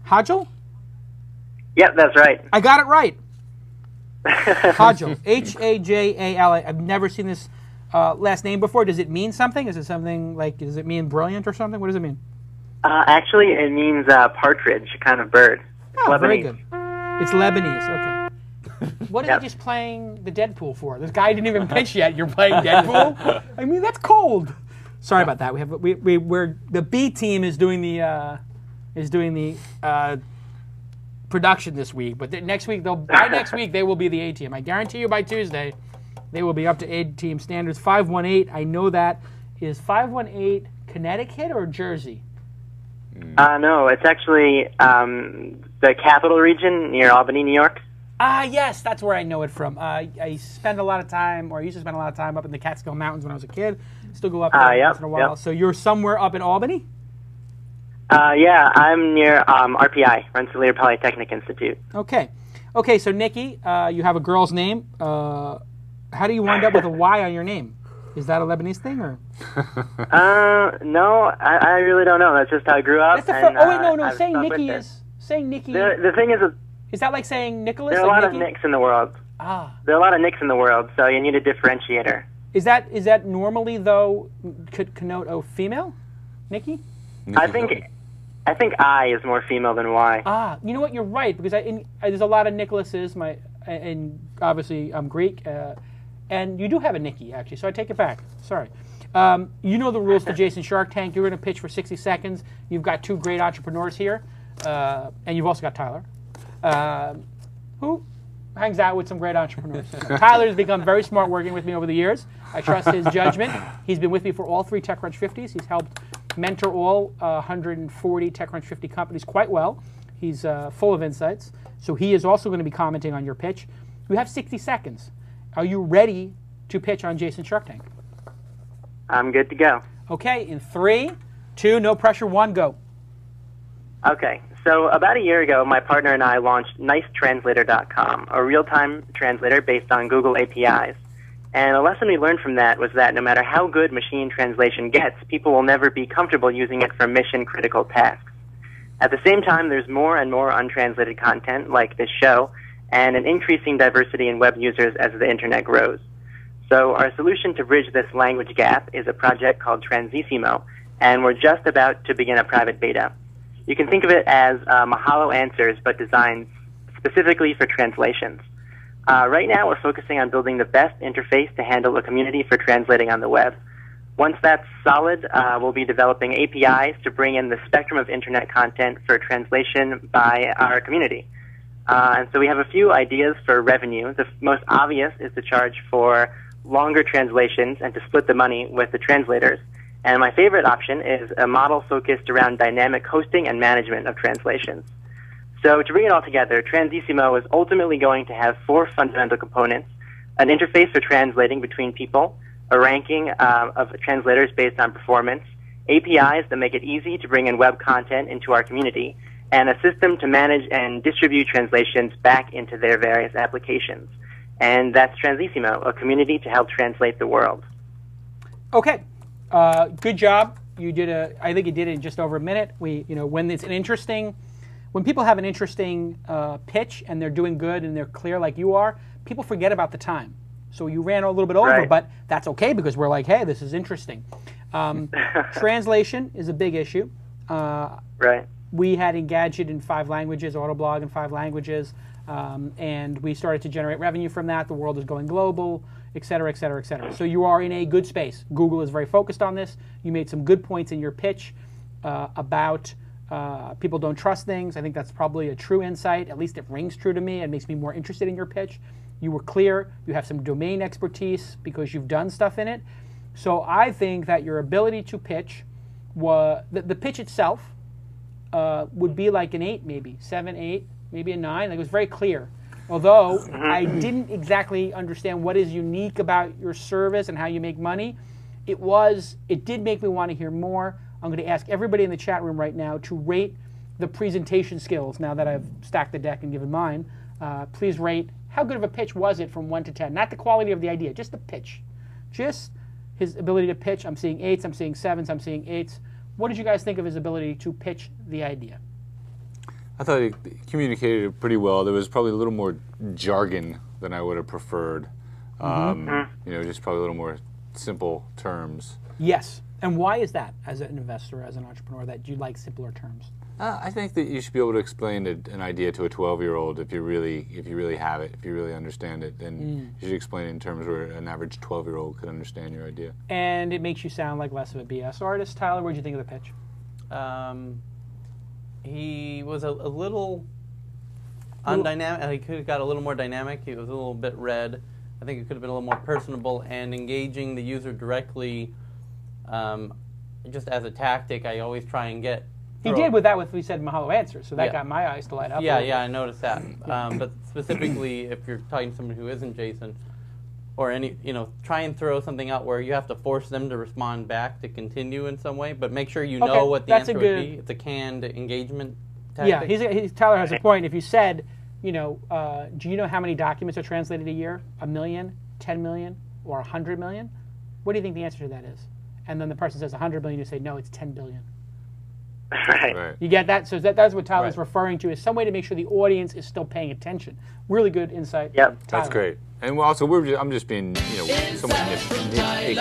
Hajal? Yep, that's right. I got it right. Hajal. H-A-J-A-L. I've never seen this last name before. Does it mean something? Is it something like, does it mean brilliant or something? What does it mean? Actually, it means partridge, kind of bird. It's Lebanese. Very good. It's Lebanese. Okay. What are they just playing the Deadpool for? This guy didn't even pitch yet. You're playing Deadpool? I mean, that's cold. Sorry about that. We're the B team is doing the production this week, but next week by next week they will be the A team. I guarantee you by Tuesday they will be up to A team standards. 518. I know that. Is 518 Connecticut or Jersey? No, it's actually the capital region near Albany, New York. Yes, that's where I know it from. I spend a lot of time, or I used to spend a lot of time up in the Catskill Mountains when I was a kid. Still go up there once in a while. Yep. So you're somewhere up in Albany? Yeah, I'm near RPI, Rensselaer Polytechnic Institute. Okay. Okay, so Nicky, you have a girl's name. How do you wind up with a Y on your name? Is that a Lebanese thing, or? No, I really don't know. That's just how I grew up. No. Saying Nicky is saying Nicky. The thing is that like saying Nicholas? There are like a lot Nicky? of Nicks in the world. There are a lot of Nicks in the world, so you need a differentiator. Is that normally though could connote a female, Nicky? I think I is more female than Y. You know what? You're right, because there's a lot of Nicholases. And obviously I'm Greek. And you do have a Nicky, actually, so I take it back. Sorry. You know the rules to Jason Shark Tank. You're going to pitch for 60 seconds. You've got two great entrepreneurs here, and you've also got Tyler, who hangs out with some great entrepreneurs. Tyler's become very smart working with me over the years. I trust his judgment. He's been with me for all 3 TechCrunch 50s. He's helped mentor all 140 TechCrunch 50 companies quite well. He's full of insights. So he is also going to be commenting on your pitch. You have 60 seconds. Are you ready to pitch on Jason Shark Tank? I'm good to go. Okay, in 3, 2, no pressure, 1, go. Okay, so about a year ago, my partner and I launched NiceTranslator.com, a real-time translator based on Google APIs. And a lesson we learned from that was that no matter how good machine translation gets, people will never be comfortable using it for mission-critical tasks. At the same time, there's more and more untranslated content, like this show, and an increasing diversity in web users as the internet grows. So our solution to bridge this language gap is a project called Transissimo, and we're just about to begin a private beta. You can think of it as Mahalo Answers, but designed specifically for translations. Right now, we're focusing on building the best interface to handle a community for translating on the web. Once that's solid, we'll be developing APIs to bring in the spectrum of internet content for translation by our community. And so we have a few ideas for revenue. The most obvious is to charge for longer translations and to split the money with the translators. And my favorite option is a model focused around dynamic hosting and management of translations. So to bring it all together, Transissimo is ultimately going to have 4 fundamental components: an interface for translating between people, a ranking of translators based on performance, APIs that make it easy to bring in web content into our community, and a system to manage and distribute translations back into their various applications. And that's Transissimo, a community to help translate the world. Okay, good job. You did I think you did it in just over a minute. When people have an interesting pitch and they're doing good and they're clear like you are, people forget about the time. So you ran a little bit over, right. But that's okay because we're like, hey, this is interesting. Translation is a big issue. Right. We had Engadget in 5 languages, Autoblog in 5 languages, and we started to generate revenue from that. The world is going global, et cetera, et cetera, et cetera. So you are in a good space. Google is very focused on this. You made some good points in your pitch about people don't trust things. I think that's probably a true insight. At least it rings true to me. It makes me more interested in your pitch. You were clear. You have some domain expertise because you've done stuff in it. So I think that your ability to pitch, the pitch itself, would be like an 8 maybe, 7, 8, maybe a 9. Like it was very clear. Although I didn't exactly understand what is unique about your service and how you make money, it did make me want to hear more. I'm going to ask everybody in the chat room right now to rate the presentation skills now that I've stacked the deck and given mine. Please rate how good of a pitch was it from 1 to 10. Not the quality of the idea, just the pitch. Just his ability to pitch. I'm seeing 8s, I'm seeing 7s, I'm seeing 8s. What did you guys think of his ability to pitch the idea? I thought he communicated it pretty well. There was probably a little more jargon than I would have preferred. Just probably a little more simple terms. Yes. And why is that, as an investor, as an entrepreneur, that you like simpler terms? I think that you should be able to explain an idea to a 12-year-old if you really have it, if you really understand it. Then you should explain it in terms where an average 12-year-old could understand your idea. And it makes you sound like less of a BS artist. Tyler, what did you think of the pitch? He was a little undynamic. He could have got a little more dynamic. He was a little bit red. I think it could have been a little more personable and engaging the user directly. Just as a tactic, I always try and get. He did with that we said Mahalo Answers, so that got my eyes to light up. Yeah, I noticed that. But specifically, if you're talking to someone who isn't Jason, or try and throw something out where you have to force them to respond back to continue in some way, but make sure you know what the answer would be. It's a canned engagement tactic. Yeah, Tyler has a point. If you said, do you know how many documents are translated a year? 1 million, 10 million, or 100 million? What do you think the answer to that is? And then the person says 100 million, you say, no, it's 10 billion. Right. You get that? So that's what Tyler's referring to, is some way to make sure the audience is still paying attention. Really good insight. Yep. That's great. And also, I'm just being, somewhat nitpicky.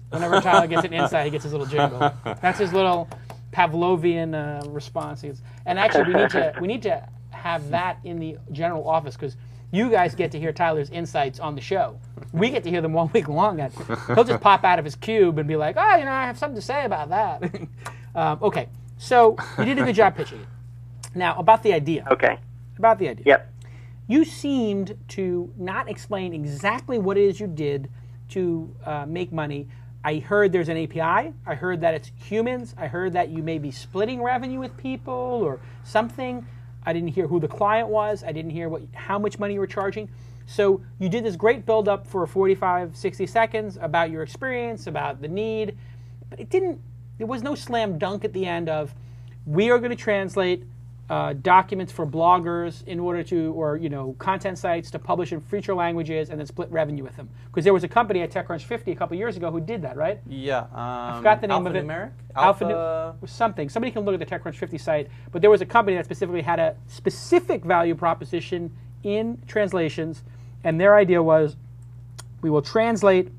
Whenever Tyler gets an insight, he gets his little jingle. That's his little Pavlovian response. And actually, we need to have that in the general office, because you guys get to hear Tyler's insights on the show. We get to hear them all week long. He'll just pop out of his cube and be like, I have something to say about that. Okay, so you did a good job pitching it. Now, about the idea. Okay. About the idea. Yep. You seemed to not explain exactly what it is you did to make money. I heard there's an API. I heard that it's humans. I heard that you may be splitting revenue with people or something. I didn't hear who the client was. I didn't hear how much money you were charging. So you did this great build-up for 45, 60 seconds about your experience, about the need, but there was no slam dunk at the end of, we are going to translate documents for bloggers in order to, or content sites to publish in future languages and then split revenue with them. Because there was a company at TechCrunch 50 a couple years ago who did that, right? Yeah. I forgot the name of it. Alpha something. Somebody can look at the TechCrunch 50 site, but there was a company that specifically had a specific value proposition in translations, and their idea was, we will translate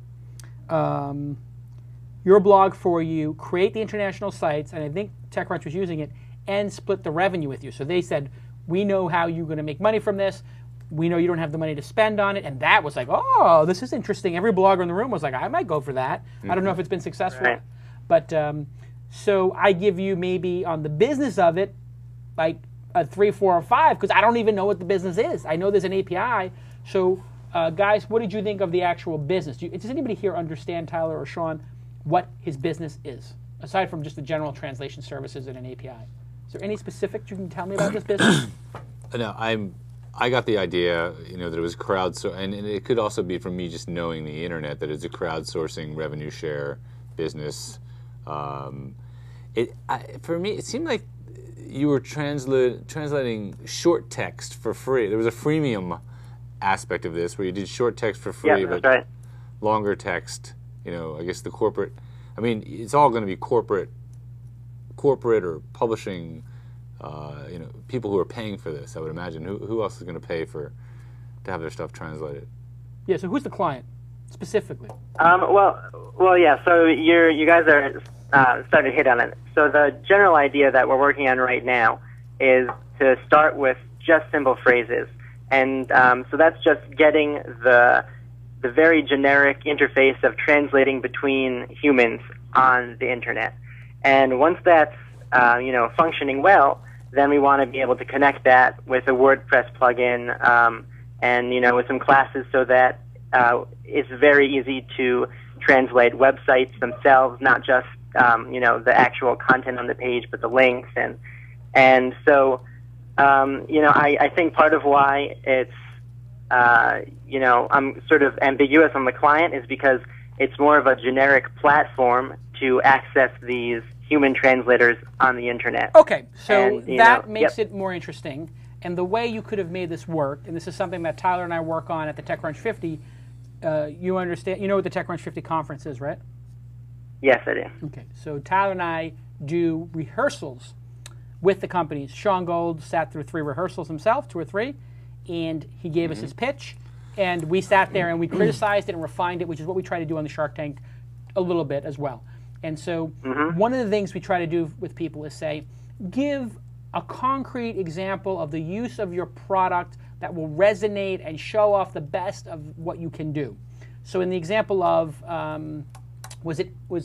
your blog for you, create the international sites, and I think TechCrunch was using it, and split the revenue with you. So they said, we know how you're going to make money from this. We know you don't have the money to spend on it. And that was like, oh, this is interesting. Every blogger in the room was like, I might go for that. I don't know if it's been successful. Right. But so I give you maybe on the business of it, like a 3, 4, or 5, because I don't even know what the business is. I know there's an API. So guys, what did you think of the actual business? Does anybody here understand, Tyler or Sean, what his business is, aside from just the general translation services and an API? Is there any specifics you can tell me about this business? No, I got the idea, that it was and it could also be from me just knowing the internet, that it's a crowdsourcing revenue share business. For me, it seemed like you were translating short text for free. There was a freemium aspect of this where you did short text for free, but longer text. I guess the corporate. I mean, it's all going to be corporate or publishing, people who are paying for this, I would imagine. Who else is going to pay to have their stuff translated? Yeah, so who's the client, specifically? Well, yeah, so you guys are starting to hit on it. So the general idea that we're working on right now is to start with just simple phrases. And so that's just getting the very generic interface of translating between humans on the internet. And once that's functioning well, then we want to be able to connect that with a WordPress plugin and with some classes so that it's very easy to translate websites themselves, not just the actual content on the page, but the links and so I think part of why it's I'm sort of ambiguous on the client is because it's more of a generic platform to access these human translators on the internet. Okay, so that makes it more interesting. And the way you could have made this work, and this is something that Tyler and I work on at the TechCrunch 50, you understand, you know what the TechCrunch 50 conference is, right? Yes, I do. Okay, so Tyler and I do rehearsals with the companies. Sean Gold sat through 3 rehearsals himself, 2 or 3, and he gave us his pitch. And we sat there and we criticized it and refined it, which is what we try to do on the Shark Tank a little bit as well. And so one of the things we try to do with people is say, give a concrete example of the use of your product that will resonate and show off the best of what you can do. So in the example of, was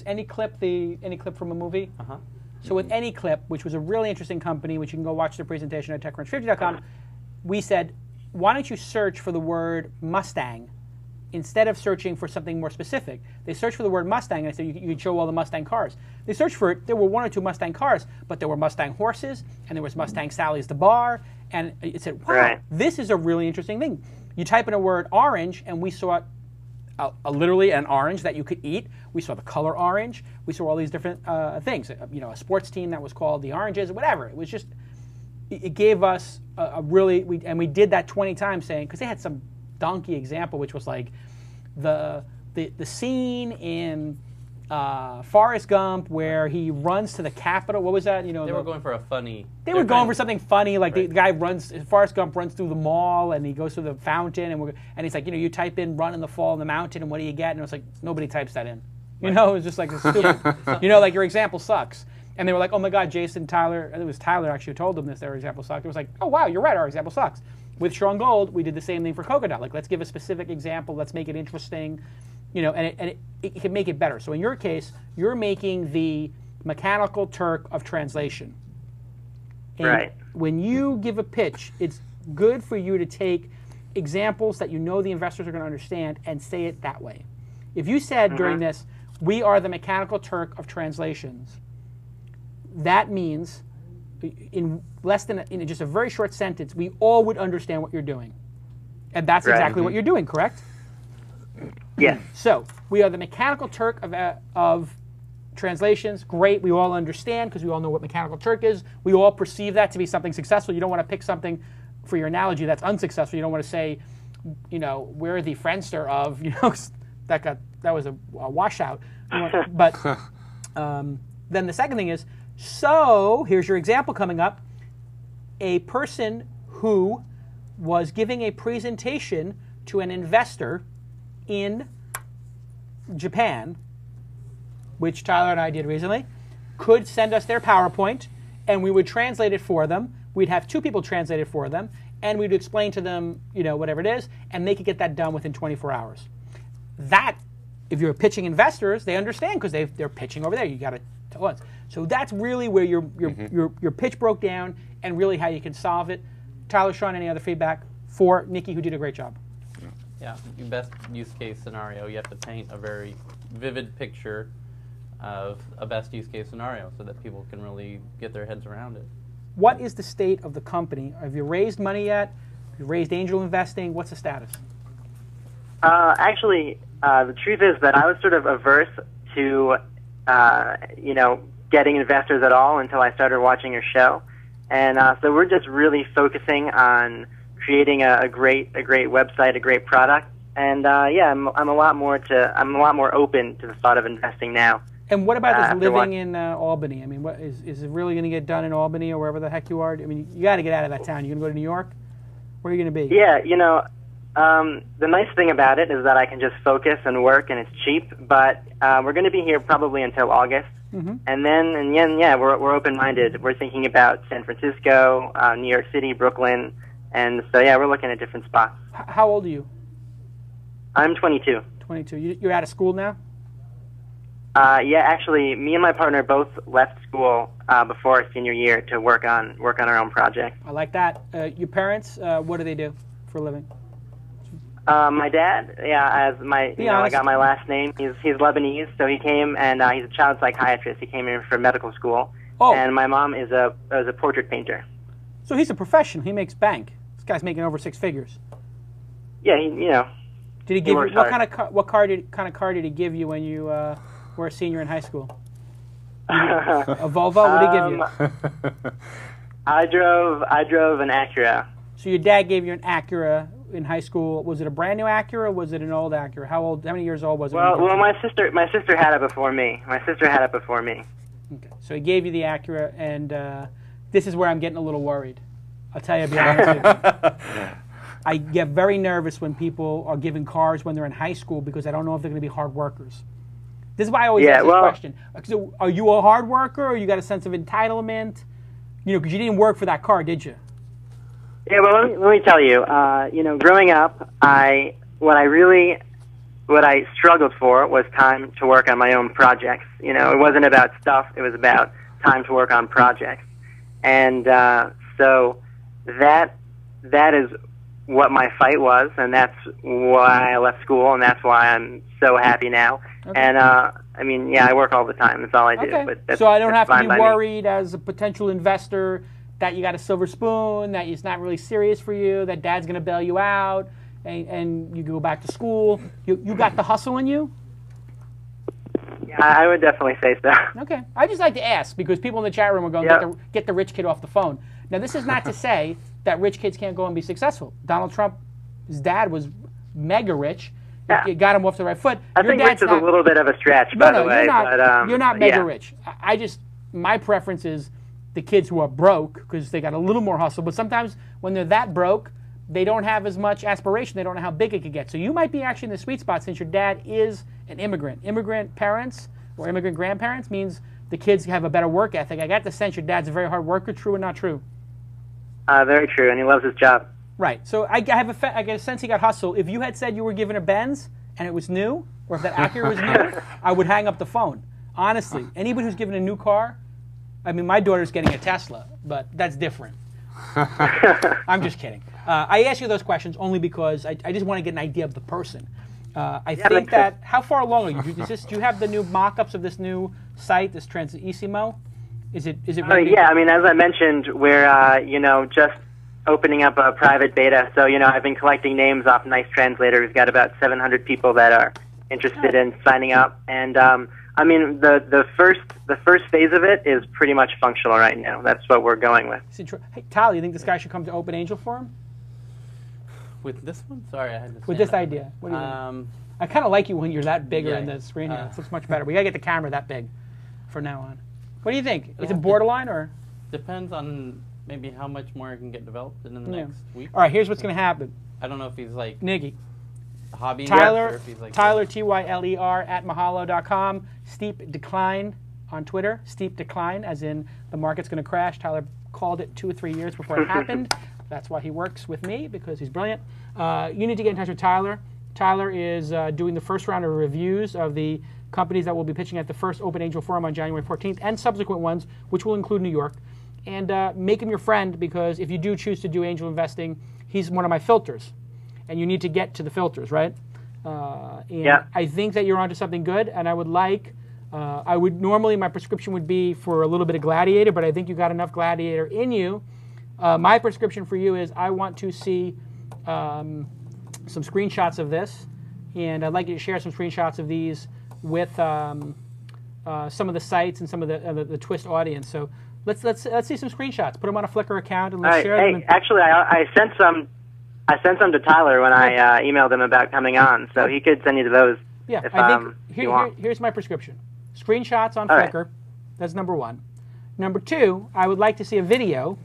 AnyClip from a movie? So with AnyClip, which was a really interesting company, which you can go watch their presentation at TechCrunch50.com, we said, why don't you search for the word Mustang instead of searching for something more specific? They searched for the word Mustang, and I said you could show all the Mustang cars. They searched for it. There were 1 or 2 Mustang cars, but there were Mustang horses, and there was Mustang Sally's the bar, and it said, wow, this is a really interesting thing. You type in a word orange, and we saw literally an orange that you could eat. We saw the color orange. We saw all these different things. You know, a sports team that was called the Oranges, whatever. It was just, it gave us a really, and we did that 20 times saying, because they had some donkey example, which was like the scene in Forrest Gump where he runs to the Capitol. What was that? You know, they were going for a funny. They were going for something funny, like the guy runs. Forrest Gump runs through the mall and he goes through the fountain, and he's like, you know, you type in "run in the fall in the mountain" and what do you get? And it was like nobody types that in. You know, it was just like stupid. You know, like your example sucks. And they were like, oh my God, Jason, Tyler, and it was Tyler actually who told them this, their example sucked. It was like, oh wow, you're right, our example sucks. With Sean Gold, we did the same thing for Coconut. Like, let's give a specific example, let's make it interesting, you know, and it can make it better. So in your case, you're making the Mechanical Turk of translation. And when you give a pitch, it's good for you to take examples that you know the investors are going to understand and say it that way. If you said during this, we are the Mechanical Turk of translations, that means in less than in just a very short sentence, we all would understand what you're doing. And that's exactly what you're doing, correct? Yes. So we are the Mechanical Turk of translations. Great, we all understand because we all know what Mechanical Turk is. We all perceive that to be something successful. You don't want to pick something for your analogy that's unsuccessful. You don't want to say, you know, we're the Friendster of, you know, that was a washout. But then the second thing is, so here's your example coming up. A person who was giving a presentation to an investor in Japan, which Tyler and I did recently, could send us their PowerPoint, and we would translate it for them. We'd have 2 people translate it for them, and we'd explain to them, you know, whatever it is, and they could get that done within 24 hours. That, if you're pitching investors, they understand because they're pitching over there. You got to tell us. So that's really where your pitch broke down and really how you can solve it. Tyler, Sean, any other feedback for Nicky, who did a great job? Yeah, your best use case scenario, you have to paint a very vivid picture of a best use case scenario so that people can really get their heads around it. What is the state of the company? Have you raised money yet? Have you raised angel investing? What's the status? Actually, the truth is that I was sort of averse to, you know, getting investors at all until I started watching your show. And so we're just really focusing on creating a great website, a great product. And yeah, I'm a lot more open to the thought of investing now. And what about this living in Albany? I mean, what is it really going to get done in Albany or wherever the heck you are? I mean, you got to get out of that town. You going to go to New York? Where are you going to be? Yeah, you know, the nice thing about it is that I can just focus and work, and it's cheap. But we're going to be here probably until August. And then, yeah, we're open-minded. We're thinking about San Francisco, New York City, Brooklyn, and so yeah, we're looking at different spots. How old are you? I'm 22. 22. You're out of school now? Yeah, actually, me and my partner both left school before our senior year to work on our own project. I like that. Your parents, what do they do for a living? My dad, yeah, as my, you know, I got my last name. He's Lebanese, so he came and he's a child psychiatrist. He came here for medical school. Oh. And my mom is a portrait painter. So he's a professional. He makes bank. This guy's making over 6 figures. Yeah, you know. Did he give you what kind of car did he give you when you were a senior in high school? A Volvo? What did he give you? I drove an Acura. So your dad gave you an Acura in high school. Was it a brand new Acura or was it an old Acura? How many years old was it? Well, my sister had it before me. Okay. So he gave you the Acura, and This is where I'm getting a little worried. I'll tell you, I'll be honest with you. I get very nervous when people are given cars when they're in high school because I don't know if they're going to be hard workers. This is why I always ask this question. So are you a hard worker, or you got a sense of entitlement? You know, because you didn't work for that car, did you? Yeah, well, let me tell you. You know, growing up, what I struggled for was time to work on my own projects. You know, it wasn't about stuff; it was about time to work on projects. And so that is what my fight was, and that's why I left school, and that's why I'm so happy now. Okay. And I mean, yeah, I work all the time. That's all I do. Okay. But that's, so I don't have to be me. worried as a potential investor that you got a silver spoon, that it's not really serious for you, that dad's going to bail you out, and you go back to school. You got the hustle in you? Yeah, I would definitely say so. Okay. I just like to ask because people in the chat room are going, get the rich kid off the phone. Now, this is not to say that rich kids can't go and be successful. Donald Trump, his dad was mega rich. Yeah. It got him off the right foot. I think rich is a little bit of a stretch, by the way. You're not mega rich. My preference is the kids who are broke because they got a little more hustle. But sometimes when they're that broke, they don't have as much aspiration. They don't know how big it could get. So you might be actually in the sweet spot since your dad is an immigrant. Immigrant parents or immigrant grandparents means the kids have a better work ethic. I got the sense your dad's a very hard worker. True or not true? Very true, and he loves his job. Right. So I get a sense he got hustle. If you had said you were given a Benz and it was new, or if that Acura was new, I would hang up the phone. Honestly, anybody who's given a new car, I mean, my daughter's getting a Tesla, but that's different. I'm just kidding. I ask you those questions only because I just want to get an idea of the person. I think that, how far along are you? Do you have the new mock-ups of this new site, this Transissimo? Is it ready? Yeah, I mean, as I mentioned, we're, you know, just opening up a private beta. So, you know, I've been collecting names off Nice Translator. We've got about 700 people that are interested in signing up. And, I mean, the first phase of it is pretty much functional right now. That's what we're going with. Hey, Tyler, you think this guy should come to Open Angel Forum? With this one? Sorry, I had to with this idea. What do you think? I kind of like you when you're that bigger in the screen here. It looks much better. We got to get the camera that big from now on. What do you think? Is it borderline or? Depends on maybe how much more can get developed in the next week. All right, here's what's going to happen. I don't know if he's like Nicky. A hobby Tyler, or if he's like Tyler, Tyler at mahalo.com. Steep decline on Twitter. Steep decline, as in the market's going to crash. Tyler called it 2 or 3 years before it happened. That's why he works with me, because he's brilliant. You need to get in touch with Tyler. Tyler is doing the first round of reviews of the companies that will be pitching at the first Open Angel Forum on January 14th and subsequent ones, which will include New York. And make him your friend, because if you do choose to do angel investing, he's one of my filters. And you need to get to the filters, right? I think that you're onto something good, and I would like, normally my prescription would be for a little bit of Gladiator, but I think you got enough Gladiator in you. My prescription for you is I want to see some screenshots of this, and I'd like you to share some screenshots of these with some of the sites and some of the Twist audience. So let's see some screenshots. Put them on a Flickr account and let's share them. Hey, actually, I sent some. I sent some to Tyler when I emailed him about coming on, so he could send you those. Yeah, if, I think you want. Here's my prescription: screenshots on Flickr. Right. That's number one. Number two, I would like to see a video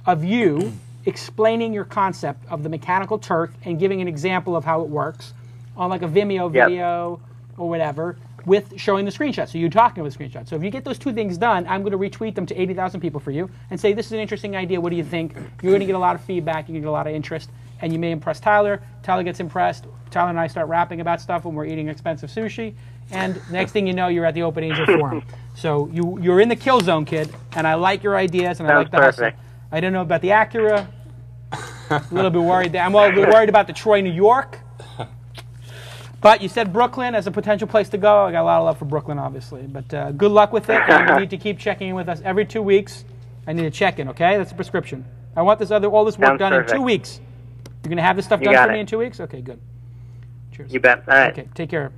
of you explaining your concept of the mechanical Turk and giving an example of how it works on like a Vimeo video or whatever, with showing the screenshot. So you're talking with the screenshot. So if you get those two things done, I'm going to retweet them to 80,000 people for you and say, this is an interesting idea. What do you think? You're going to get a lot of feedback. You're going to get a lot of interest. And you may impress Tyler. Tyler gets impressed. Tyler and I start rapping about stuff when we're eating expensive sushi. And next thing you know, you're at the Open Angel Forum. So you're in the kill zone, kid. And I like your ideas, and I like the hustle. I don't know about the Acura. A little bit worried. I'm a little bit worried about Detroit, New York. But you said Brooklyn as a potential place to go. I got a lot of love for Brooklyn, obviously. But good luck with it. And you need to keep checking in with us every 2 weeks. I need to check in, okay? That's a prescription. I want all this work done in 2 weeks. You're going to have this stuff done for me in 2 weeks? Okay, good. Cheers. You bet. All right. Okay, take care.